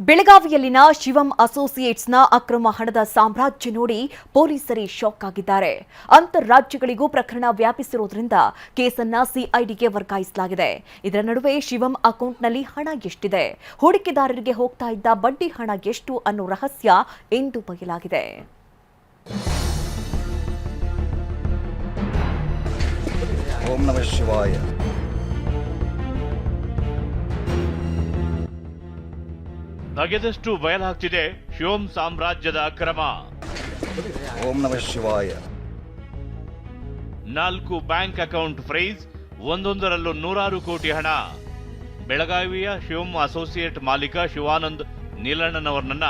ಬೆಳಗಾವಿಯಲ್ಲಿನ ಶಿವಂ ಅಸೋಸಿಯೇಟ್ಸ್ನ ಅಕ್ರಮ ಹಣದ ಸಾಮ್ರಾಜ್ಯ ನೋಡಿ ಪೊಲೀಸರೇ ಶಾಕ್ ಆಗಿದ್ದಾರೆ. ಅಂತರ್ರಾಜ್ಯಗಳಿಗೂ ಪ್ರಕರಣ ವ್ಯಾಪಿಸಿರುವುದರಿಂದ ಕೇಸನ್ನ ಸಿಐಡಿಗೆ ವರ್ಗಾಯಿಸಲಾಗಿದೆ. ಇದರ ನಡುವೆ ಶಿವಂ ಅಕೌಂಟ್ನಲ್ಲಿ ಹಣ ಎಷ್ಟಿದೆ, ಹೂಡಿಕೆದಾರರಿಗೆ ಹೋಗ್ತಾ ಇದ್ದ ಬಡ್ಡಿ ಹಣ ಎಷ್ಟು ಅನ್ನೋ ರಹಸ್ಯ ಎಂದು ಬಯಲಾಗಿದೆ. ಓಂ ನಮಃ ಶಿವಾಯ. ನಗೆದಷ್ಟು ಬಯಲಾಗ್ತಿದೆ ಶಿವಂ ಸಾಮ್ರಾಜ್ಯದ ಅಕ್ರಮ. ಓಂ ನಮಃ ಶಿವಾಯ. 4 ಬ್ಯಾಂಕ್ ಅಕೌಂಟ್ ಫ್ರೀಸ್, ಒಂದೊಂದರಲ್ಲೂ 100 ಕೋಟಿ ಹಣ. ಬೆಳಗಾವಿಯ ಶಿವಂ ಅಸೋಸಿಯೇಟ್ ಮಾಲೀಕ ಶಿವಾನಂದ್ ನೀಲಣ್ಣನವರನ್ನ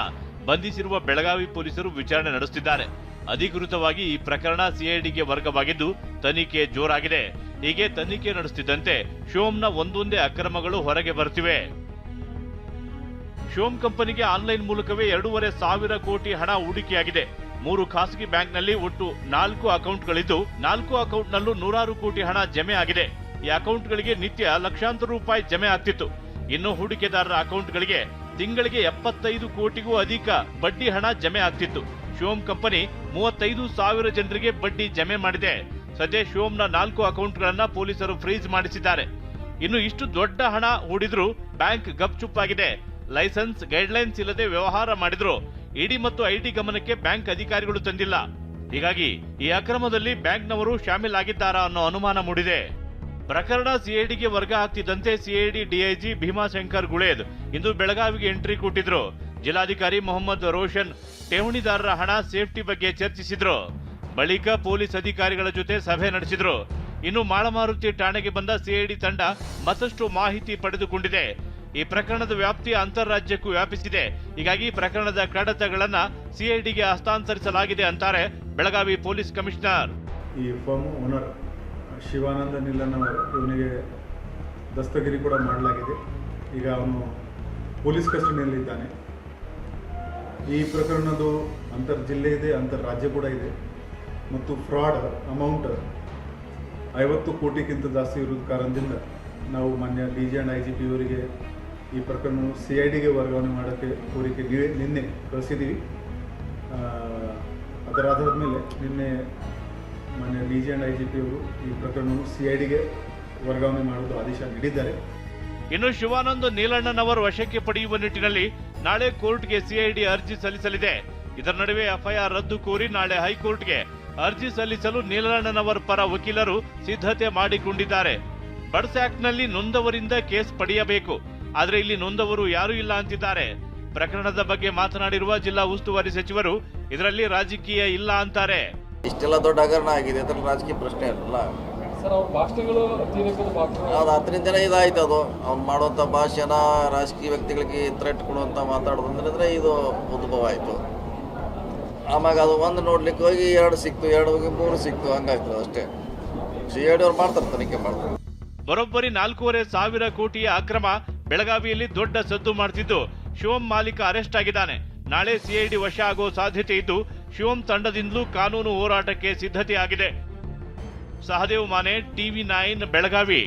ಬಂಧಿಸಿರುವ ಬೆಳಗಾವಿ ಪೊಲೀಸರು ವಿಚಾರಣೆ ನಡೆಸುತ್ತಿದ್ದಾರೆ. ಅಧಿಕೃತವಾಗಿ ಈ ಪ್ರಕರಣ ಸಿಐಡಿಗೆ ವರ್ಗವಾಗಿದ್ದು ತನಿಖೆ ಜೋರಾಗಿದೆ. ಹೀಗೆ ತನಿಖೆ ನಡೆಸುತ್ತಿದ್ದಂತೆ ಶಿವಂನ ಒಂದೊಂದೇ ಅಕ್ರಮಗಳು ಹೊರಗೆ ಬರುತ್ತಿವೆ. ಶಿವಂ ಕಂಪನಿಗೆ ಆನ್ಲೈನ್ ಮೂಲಕವೇ 2,500 ಕೋಟಿ ಹಣ ಹೂಡಿಕೆಯಾಗಿದೆ. 3 ಖಾಸಗಿ ಬ್ಯಾಂಕ್ನಲ್ಲಿ ಒಟ್ಟು 4 ಅಕೌಂಟ್ಗಳಿದ್ದು 4 ಅಕೌಂಟ್ನಲ್ಲೂ 100 ಕೋಟಿ ಹಣ ಜಮೆ ಆಗಿದೆ. ಈ ಅಕೌಂಟ್ಗಳಿಗೆ ನಿತ್ಯ ಲಕ್ಷಾಂತರ ರೂಪಾಯಿ ಜಮೆ ಆಗ್ತಿತ್ತು. ಇನ್ನು ಹೂಡಿಕೆದಾರರ ಅಕೌಂಟ್ಗಳಿಗೆ ತಿಂಗಳಿಗೆ 75 ಕೋಟಿಗೂ ಅಧಿಕ ಬಡ್ಡಿ ಹಣ ಜಮೆ ಆಗ್ತಿತ್ತು. ಶಿವಂ ಕಂಪನಿ 35,000 ಜನರಿಗೆ ಬಡ್ಡಿ ಜಮೆ ಮಾಡಿದೆ. ಸದ್ಯ ಶಿವಂನ 4 ಅಕೌಂಟ್ಗಳನ್ನ ಪೊಲೀಸರು ಫ್ರೀಸ್ ಮಾಡಿಸಿದ್ದಾರೆ. ಇನ್ನು ಇಷ್ಟು ದೊಡ್ಡ ಹಣ ಹೂಡಿದ್ರೂ ಬ್ಯಾಂಕ್ ಗಪ್ಚುಪ್ಪಾಗಿದೆ. ಲೈಸೆನ್ಸ್ ಗೈಡ್ಲೈನ್ಸ್ ಇಲ್ಲದೆ ವ್ಯವಹಾರ ಮಾಡಿದ್ರು. ಇಡಿ ಮತ್ತು ಐಟಿ ಗಮನಕ್ಕೆ ಬ್ಯಾಂಕ್ ಅಧಿಕಾರಿಗಳು ತಂದಿಲ್ಲ. ಹೀಗಾಗಿ ಈ ಅಕ್ರಮದಲ್ಲಿ ಬ್ಯಾಂಕ್ನವರು ಶಾಮೀಲಾಗಿದ್ದಾರಾ ಅನ್ನೋ ಅನುಮಾನ ಮೂಡಿದೆ. ಪ್ರಕರಣ ಸಿಐಡಿಗೆ ವರ್ಗ ಆಗ್ತಿದ್ದಂತೆ ಸಿಐಡಿ ಡಿಐಜಿ ಭೀಮಾಶಂಕರ್ ಗುಳೇದ್ ಇಂದು ಬೆಳಗಾವಿಗೆ ಎಂಟ್ರಿ ಕೊಟ್ಟಿದ್ರು. ಜಿಲ್ಲಾಧಿಕಾರಿ ಮೊಹಮ್ಮದ್ ರೋಷನ್ ಠೇವಣಿದಾರರ ಹಣ ಸೇಫ್ಟಿ ಬಗ್ಗೆ ಚರ್ಚಿಸಿದ್ರು. ಬಳಿಕ ಪೊಲೀಸ್ ಅಧಿಕಾರಿಗಳ ಜೊತೆ ಸಭೆ ನಡೆಸಿದ್ರು. ಇನ್ನು ಮಾಳಮಾರುತಿ ಠಾಣೆಗೆ ಬಂದ ಸಿಐಡಿ ತಂಡ ಮತ್ತಷ್ಟು ಮಾಹಿತಿ ಪಡೆದುಕೊಂಡಿದೆ. ಈ ಪ್ರಕರಣದ ವ್ಯಾಪ್ತಿ ಅಂತರ್ರಾಜ್ಯಕ್ಕೂ ವ್ಯಾಪಿಸಿದೆ. ಹೀಗಾಗಿ ಪ್ರಕರಣದ ಕಡತಗಳನ್ನ ಸಿಐಡಿಗೆ ಹಸ್ತಾಂತರಿಸಲಾಗಿದೆ ಅಂತಾರೆ ಬೆಳಗಾವಿ ಪೊಲೀಸ್ ಕಮಿಷನರ್. ಈ ಫರ್ಮ್ ಓನರ್ ಶಿವಾನಂದ ನೀಲಣ್ಣನವರು, ಇವನಿಗೆ ದಸ್ತಗಿರಿ ಕೂಡ ಮಾಡಲಾಗಿದೆ. ಈಗ ಅವನು ಪೊಲೀಸ್ ಕಸ್ಟಡಿಯಲ್ಲಿದ್ದಾನೆ. ಈ ಪ್ರಕರಣದ್ದು ಅಂತರ್ ಜಿಲ್ಲೆ ಇದೆ, ಅಂತರ್ ರಾಜ್ಯ ಕೂಡ ಇದೆ. ಮತ್ತು ಫ್ರಾಡ್ ಅಮೌಂಟ್ 50 ಕೋಟಿಗಿಂತ ಜಾಸ್ತಿ ಇರೋದು ಕಾರಣದಿಂದ ನಾವು ಮಾನ್ಯ ಡಿಜಿ ಆ್ಯಂಡ್ IGP ಅವರಿಗೆ ಈ ಪ್ರಕರಣ ಸಿಐಡಿಗೆ ವರ್ಗಾವಣೆ ಮಾಡೋಕ್ಕೆ ಕೋರಿಕೆ ನಿನ್ನೆ ಕಳಿಸಿದ್ದೀವಿ. ಅದರ ಆಧಾರದ ಮೇಲೆ ನಿನ್ನೆ ಮಾನ್ಯ ಡಿಜಿ ಆ್ಯಂಡ್ IGP ಅವರು ಈ ಪ್ರಕರಣವನ್ನು ಸಿಐಡಿಗೆ ವರ್ಗಾವಣೆ ಮಾಡೋದು ಆದೇಶ ನೀಡಿದ್ದಾರೆ. ಇನ್ನು ಶಿವಾನಂದ್ ನೀಲಣ್ಣನವರ ವಶಕ್ಕೆ ಪಡೆಯುವ ನಿಟ್ಟಿನಲ್ಲಿ ನಾಳೆ ಕೋರ್ಟ್ಗೆ ಸಿಐಡಿ ಅರ್ಜಿ ಸಲ್ಲಿಸಲಿದೆ. ಇದರ ನಡುವೆ ಎಫ್ಐಆರ್ ರದ್ದು ಕೋರಿ ನಾಳೆ ಹೈಕೋರ್ಟ್ಗೆ ಅರ್ಜಿ ಸಲ್ಲಿಸಲು ನೀಲಣ್ಣನವರ ಪರ ವಕೀಲರು ಸಿದ್ಧತೆ ಮಾಡಿಕೊಂಡಿದ್ದಾರೆ. ಬಡ್ಸ್ ಆಕ್ಟ್ನಲ್ಲಿ ನೊಂದವರಿಂದ ಕೇಸ್ ಪಡೆಯಬೇಕು, ಆದರೆ ಇಲ್ಲಿ ನೊಂದವರು ಯಾರೂ ಇಲ್ಲ ಅಂತಿದ್ದಾರೆ. ಪ್ರಕರಣದ ಬಗ್ಗೆ ಮಾತನಾಡಿರುವ ಜಿಲ್ಲಾ ಉಸ್ತುವಾರಿ ಸಚಿವರು ಇದರಲ್ಲಿ ರಾಜಕೀಯ ಇಲ್ಲ ಅಂತಾರೆ. ಇಷ್ಟೆಲ್ಲ ದೊಡ್ಡ ಹಗರಣ ಆಗಿದೆ, ಅದರಲ್ಲಿ ರಾಜಕೀಯ ಪ್ರಶ್ನೆ ಇರಲ್ಲ. ಅದು 10 ಜನ ಇದಾಯ್ತು. ಅದು ಅವ್ನು ಮಾಡುವಂಥ ಭಾಷಣ ರಾಜಕೀಯ ವ್ಯಕ್ತಿಗಳಿಗೆ ಥ್ರೆಟ್ ಕೊಡುವಂಥ ಮಾತಾಡೋದಂದ್ರೆ ಇದು ಉದ್ಭವ ಆಯಿತು. ಆಮ್ಯಾಗ ಅದು ಒಂದು ನೋಡ್ಲಿಕ್ಕೆ ಹೋಗಿ 2 ಸಿಕ್ತು, 2 ಹೋಗಿ 3 ಸಿಕ್ತು, ಹಂಗಾಯ್ತು ಅಷ್ಟೇ. ಸಿಐಡಿ ಅವ್ರು ಮಾಡ್ತಾರೆ, ತನಿಖೆ ಮಾಡ್ತಾರೆ. ಬರೋಬ್ಬರಿ 4,500 ಕೋಟಿಯ ಅಕ್ರಮ ಬೆಳಗಾವಿಯಲ್ಲಿ ದೊಡ್ಡ ಸದ್ದು ಮಾಡ್ತಿದ್ದು ಶಿವಂ ಮಾಲೀಕ ಅರೆಸ್ಟ್ ಆಗಿದ್ದಾನೆ. ನಾಳೆ ಸಿಐಡಿ ವಶ ಆಗೋ ಸಾಧ್ಯತೆ ಇದ್ದು ಶಿವಂ ತಂಡದಿಂದಲೂ ಕಾನೂನು ಹೋರಾಟಕ್ಕೆ ಸಿದ್ಧತೆ ಆಗಿದೆ. ಸಹದೇವ್ ಮಾನೆ, TV9 ಬೆಳಗಾವಿ.